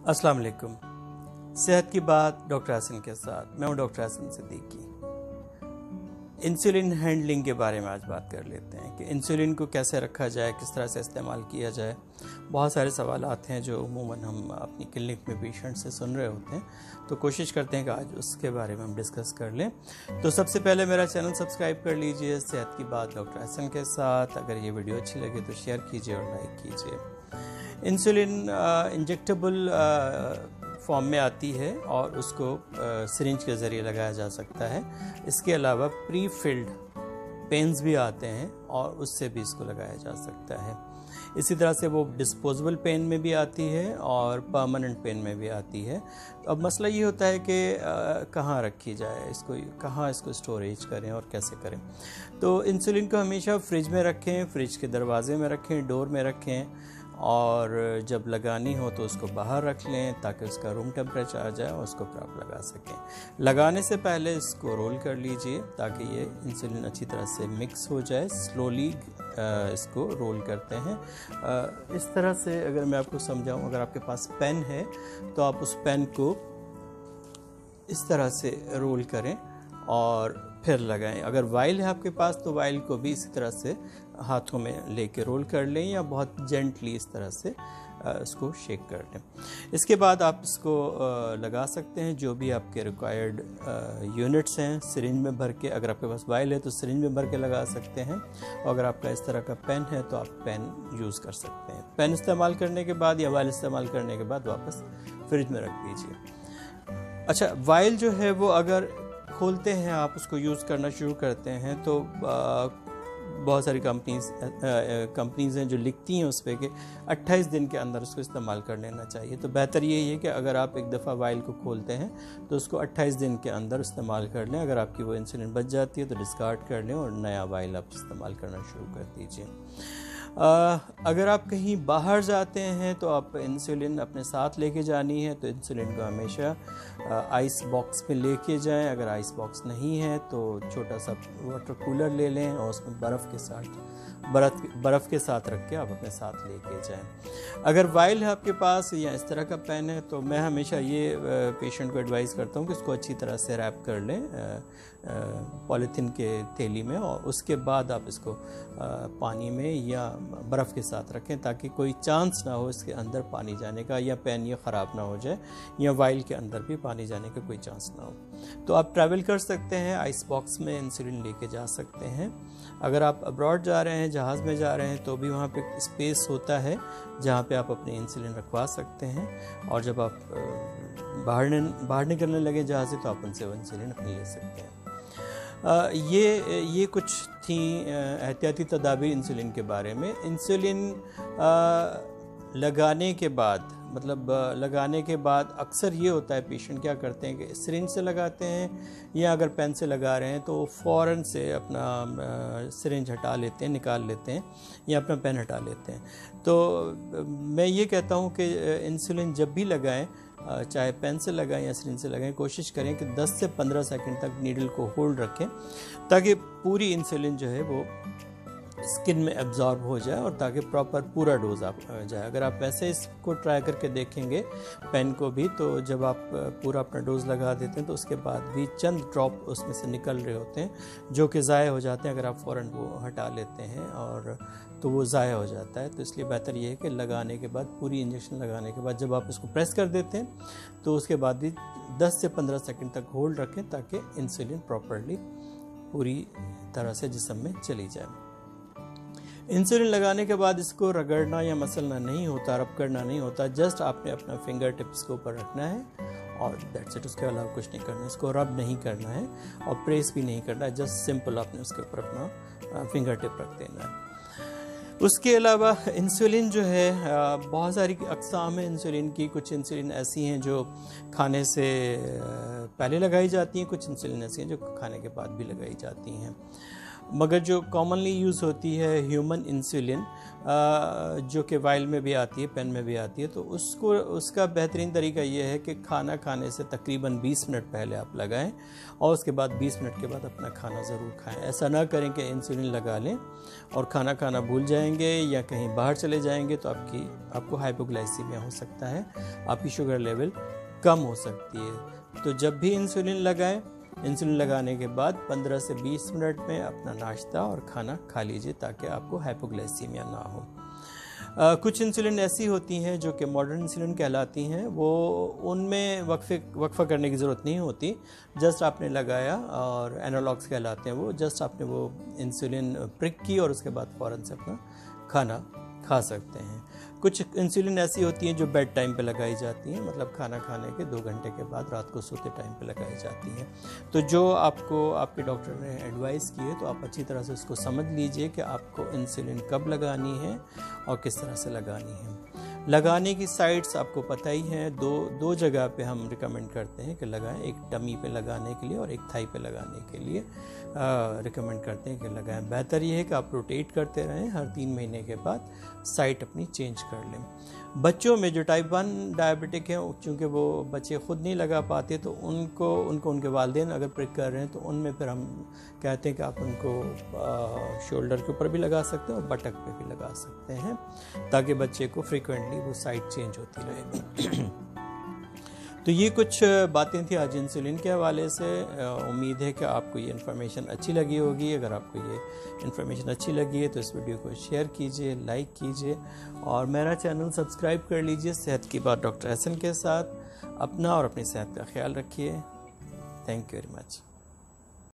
अस्सलाम वालेकुम। सेहत की बात डॉक्टर हसन के साथ। मैं हूं doctor Hasan Siddiqui. Insulin handling के बारे में आज बात कर लेते हैं कि इंसुलिन को कैसे रखा जाए, किस तरह से इस्तेमाल किया जाए। बहुत सारे सवाल आते हैं जो अमूमन हम अपनी क्लिनिक में पेशेंट से सुन रहे होते हैं, तो कोशिश करते हैं कि आज उसके बारे में हम डिस्कस कर लें। तो सबसे पहले मेरा चैनल सब्सक्राइब कर लीजिए, सेहत की बात डॉक्टर हसन के साथ। अगर ये वीडियो अच्छी लगे तो शेयर कीजिए और लाइक कीजिए। इंसुलिन इंजेक्टेबल फॉर्म में आती है और उसको सिरिंज के ज़रिए लगाया जा सकता है। इसके अलावा प्री फिल्ड पेन्स भी आते हैं और उससे भी इसको लगाया जा सकता है। इसी तरह से वो डिस्पोजेबल पेन में भी आती है और परमानेंट पेन में भी आती है। अब मसला ये होता है कि कहाँ रखी जाए इसको, कहाँ इसको स्टोरेज करें और कैसे करें। तो इंसुलिन को हमेशा फ्रिज में रखें, फ्रिज के दरवाजे में रखें, डोर में रखें, और जब लगानी हो तो उसको बाहर रख लें ताकि उसका रूम टेम्परेचर आ जाए और उसको फिर आप लगा सकें। लगाने से पहले इसको रोल कर लीजिए ताकि ये इंसुलिन अच्छी तरह से मिक्स हो जाए। स्लोली इसको रोल करते हैं इस तरह से। अगर मैं आपको समझाऊं, अगर आपके पास पेन है तो आप उस पेन को इस तरह से रोल करें और फिर लगाएं। अगर वाइल है आपके पास तो वाइल को भी इसी तरह से हाथों में लेके रोल कर लें या बहुत जेंटली इस तरह से इसको शेक कर लें। इसके बाद आप इसको लगा सकते हैं जो भी आपके रिक्वायर्ड यूनिट्स हैं सिरिंज में भर के। अगर आपके पास वाइल है तो सिरिंज में भर के लगा सकते हैं, और अगर आपका इस तरह का पेन है तो आप पेन यूज़ कर सकते हैं। पेन इस्तेमाल करने के बाद या वाइल इस्तेमाल करने के बाद वापस फ्रिज में रख दीजिए। अच्छा, वाइल जो है वो अगर खोलते हैं आप उसको यूज़ करना शुरू करते हैं तो बहुत सारी कंपनीज़ हैं जो लिखती हैं उस पर कि 28 दिन के अंदर उसको इस्तेमाल कर लेना चाहिए। तो बेहतर यही है कि अगर आप एक दफ़ा वाइल को खोलते हैं तो उसको 28 दिन के अंदर इस्तेमाल कर लें। अगर आपकी वो इंसुलिन बच जाती है तो डिस्कार्ड कर लें और नया वाइल आप इस्तेमाल करना शुरू कर दीजिए। अगर आप कहीं बाहर जाते हैं तो आप इंसुलिन अपने साथ लेके जानी है तो इंसुलिन को हमेशा आइस बॉक्स में लेके जाएं। अगर आइस बॉक्स नहीं है तो छोटा सा वाटर कूलर ले लें और उसमें बर्फ़ के साथ रख के आप अपने साथ लेके जाएं। अगर वाइल है आपके पास या इस तरह का पेन है तो मैं हमेशा ये पेशेंट को एडवाइस करता हूँ कि इसको अच्छी तरह से रैप कर लें पॉलीथीन के थैली में, और उसके बाद आप इसको पानी में या बर्फ़ के साथ रखें ताकि कोई चांस ना हो इसके अंदर पानी जाने का, या पेन ये ख़राब ना हो जाए, या वाइल के अंदर भी पानी जाने का कोई चांस ना हो। तो आप ट्रैवल कर सकते हैं, आइस बॉक्स में इंसुलिन लेके जा सकते हैं। अगर आप अब्रॉड जा रहे हैं, जहाज़ में जा रहे हैं, तो भी वहाँ पे स्पेस होता है जहाँ पे आप अपनी इंसुलिन रखवा सकते हैं, और जब आप बाहर निकलने लगे जहाज़ से तो आप उनसे वो इंसुलिन अपनी ले सकते हैं। ये कुछ थी एहतियाती तदाबीर इंसुलिन के बारे में। इंसुलिन लगाने के बाद, मतलब लगाने के बाद अक्सर ये होता है पेशेंट क्या करते हैं कि सिरिंज से लगाते हैं या अगर पेन से लगा रहे हैं तो फ़ौरन से अपना सिरिंज हटा लेते हैं, निकाल लेते हैं, या अपना पेन हटा लेते हैं। तो मैं ये कहता हूँ कि इंसुलिन जब भी लगाएं, चाहे पेन से लगाएं या सिरिंज से लगाएं, कोशिश करें कि 10 से 15 सेकंड तक नीडल को होल्ड रखें ताकि पूरी इंसुलिन जो है वो स्किन में एब्जॉर्ब हो जाए और ताकि प्रॉपर पूरा डोज आप जाए। अगर आप वैसे इसको ट्राई करके देखेंगे पेन को भी, तो जब आप पूरा अपना डोज लगा देते हैं तो उसके बाद भी चंद ड्रॉप उसमें से निकल रहे होते हैं जो कि ज़ाया हो जाते हैं। अगर आप फ़ौरन वो हटा लेते हैं और तो वो ज़ाया हो जाता है। तो इसलिए बेहतर ये है कि लगाने के बाद, पूरी इंजेक्शन लगाने के बाद जब आप इसको प्रेस कर देते हैं तो उसके बाद भी 10 से 15 सेकंड तक होल्ड रखें ताकि इंसुलिन प्रॉपरली पूरी तरह से जिस्म में चली जाए। इंसुलिन लगाने के बाद इसको रगड़ना या मसलना नहीं होता, रब करना नहीं होता। जस्ट आपने अपना फिंगर टिप्स के ऊपर रखना है और दैट्स इट। उसके अलावा कुछ नहीं करना है। इसको रब नहीं करना है और प्रेस भी नहीं करना है। जस्ट सिंपल आपने उसके ऊपर अपना फिंगर टिप रख देना है। उसके अलावा इंसुलिन जो है, बहुत सारी अक़साम है इंसुलिन की। कुछ इंसुलिन ऐसी हैं जो खाने से पहले लगाई जाती हैं, कुछ इंसुलिन ऐसी हैं जो खाने के बाद भी लगाई जाती हैं। मगर जो कॉमनली यूज़ होती है ह्यूमन इंसुलिन, जो कि वाइल में भी आती है, पेन में भी आती है, तो उसका बेहतरीन तरीका ये है कि खाना खाने से तकरीबन 20 मिनट पहले आप लगाएं और उसके बाद 20 मिनट के बाद अपना खाना ज़रूर खाएं। ऐसा ना करें कि इंसुलिन लगा लें और खाना खाना भूल जाएंगे या कहीं बाहर चले जाएंगे तो आपको हाइपोग्लाइसीमिया हो सकता है, आपकी शुगर लेवल कम हो सकती है। तो जब भी इंसुलिन लगाएं, इंसुलिन लगाने के बाद 15 से 20 मिनट में अपना नाश्ता और खाना खा लीजिए ताकि आपको हाइपोग्लाइसीमिया ना हो। कुछ इंसुलिन ऐसी होती हैं जो कि मॉडर्न इंसुलिन कहलाती हैं, वो उनमें वक्फा करने की ज़रूरत नहीं होती। जस्ट आपने लगाया, और एनालॉग्स कहलाते हैं वो, जस्ट आपने वो इंसुलिन प्रिक की और उसके बाद फ़ौरन से अपना खाना खा सकते हैं। कुछ इंसुलिन ऐसी होती हैं जो बेड टाइम पे लगाई जाती हैं, मतलब खाना खाने के 2 घंटे के बाद रात को सोते टाइम पे लगाई जाती हैं। तो जो आपको आपके डॉक्टर ने एडवाइस की है तो आप अच्छी तरह से उसको समझ लीजिए कि आपको इंसुलिन कब लगानी है और किस तरह से लगानी है। लगाने की साइट्स आपको पता ही हैं, दो जगह पे हम रिकमेंड करते हैं कि लगाएं, एक टमी पे लगाने के लिए और एक थाई पे लगाने के लिए रिकमेंड करते हैं कि लगाएं। बेहतर ये है कि आप रोटेट करते रहें, हर 3 महीने के बाद साइट अपनी चेंज कर लें। बच्चों में जो टाइप 1 डायबिटिक हैं, चूँकि वो बच्चे ख़ुद नहीं लगा पाते तो उनको उनके वालिदैन अगर प्रिक कर रहे हैं तो उनमें फिर हम कहते हैं कि आप उनको शोल्डर के ऊपर भी लगा सकते हैं और बटक पे भी लगा सकते हैं ताकि बच्चे को फ्रीक्वेंटली वो साइड चेंज होती रहे। तो ये कुछ बातें थी आज इंसुलिन के हवाले से। उम्मीद है कि आपको ये इन्फॉर्मेशन अच्छी लगी होगी। अगर आपको ये इन्फॉर्मेशन अच्छी लगी है तो इस वीडियो को शेयर कीजिए, लाइक कीजिए और मेरा चैनल सब्सक्राइब कर लीजिए। सेहत की बात डॉक्टर एहसन के साथ। अपना और अपनी सेहत का ख्याल रखिए। Thank you very much.